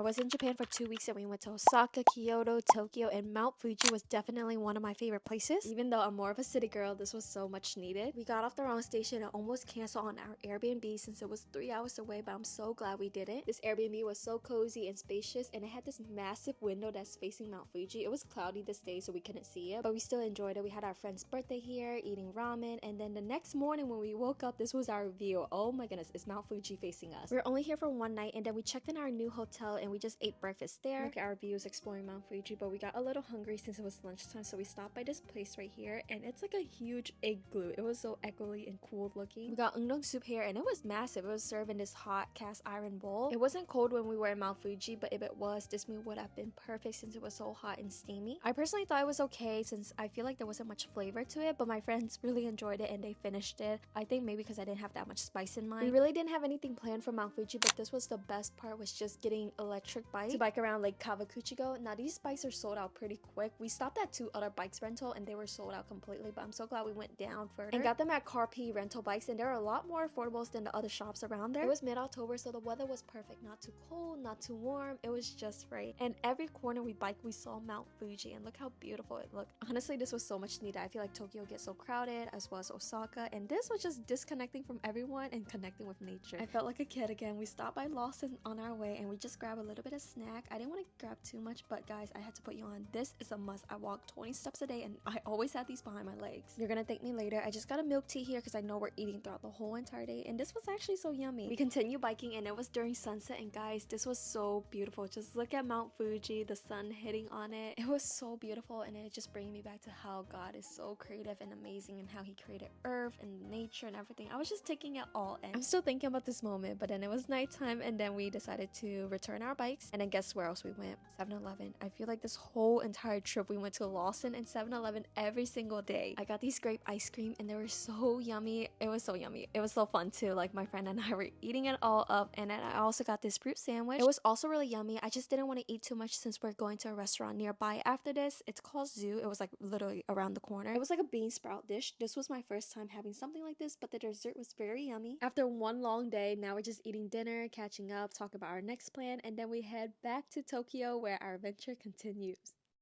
I was in Japan for 2 weeks and we went to Osaka, Kyoto, Tokyo, and Mount Fuji was definitely one of my favorite places. Even though I'm more of a city girl, this was so much needed. We got off the wrong station and almost canceled on our Airbnb since it was 3 hours away, but I'm so glad we didn't. This Airbnb was so cozy and spacious, and it had this massive window that's facing Mount Fuji. It was cloudy this day, so we couldn't see it, but we still enjoyed it. We had our friend's birthday here, eating ramen, and then the next morning when we woke up, this was our view. Oh my goodness, it's Mount Fuji facing us. We were only here for one night, and then we checked in our new hotel and we just ate breakfast there. Look at our views exploring Mount Fuji, but we got a little hungry since it was lunchtime, so we stopped by this place right here, and it's like a huge igloo. It was so echoey and cool looking. We got udon soup here, and it was massive. It was served in this hot cast iron bowl. It wasn't cold when we were in Mount Fuji, but if it was, this meal would have been perfect since it was so hot and steamy. I personally thought it was okay since I feel like there wasn't much flavor to it, but my friends really enjoyed it and they finished it. I think maybe because I didn't have that much spice in mine. We really didn't have anything planned for Mount Fuji, but this was the best part, was just getting electric bike to bike around Lake Kawakuchigo. Now these bikes are sold out pretty quick. We stopped at 2 other bikes rental and they were sold out completely, but I'm so glad we went down further and got them at Car P rental bikes, and they're a lot more affordable than the other shops around there. It was mid-October, so the weather was perfect. Not too cold, not too warm. It was just right. And every corner we biked, we saw Mount Fuji, and look how beautiful it looked. Honestly, this was so much needed. I feel like Tokyo gets so crowded, as well as Osaka, and this was just disconnecting from everyone and connecting with nature. I felt like a kid again. We stopped by Lawson on our way and we just grabbed a little bit of snack. I didn't want to grab too much, but guys, I had to put you on. This is a must. I walk 20 steps a day and I always have these behind my legs. You're gonna thank me later. I just got a milk tea here because I know we're eating throughout the whole entire day, and this was actually so yummy. We continued biking and it was during sunset, and guys, this was so beautiful. Just look at Mount Fuji, the sun hitting on it. It was so beautiful, and it just bringing me back to how God is so creative and amazing and how he created earth and nature and everything. I was just taking it all in. I'm still thinking about this moment, but then it was nighttime and then we decided to return our bikes, and then guess where else we went? 7-Eleven. I feel like this whole entire trip we went to Lawson and 7-Eleven every single day. I got these grape ice cream and they were so yummy. It was so yummy. It was so fun too. Like my friend and I were eating it all up, and then I also got this fruit sandwich. It was also really yummy. I just didn't want to eat too much since we're going to a restaurant nearby after this. It's called Zoo. It was like literally around the corner. It was like a bean sprout dish. This was my first time having something like this, but the dessert was very yummy. After one long day, now we're just eating dinner, catching up, talking about our next plan, and then we head back to Tokyo where our adventure continues.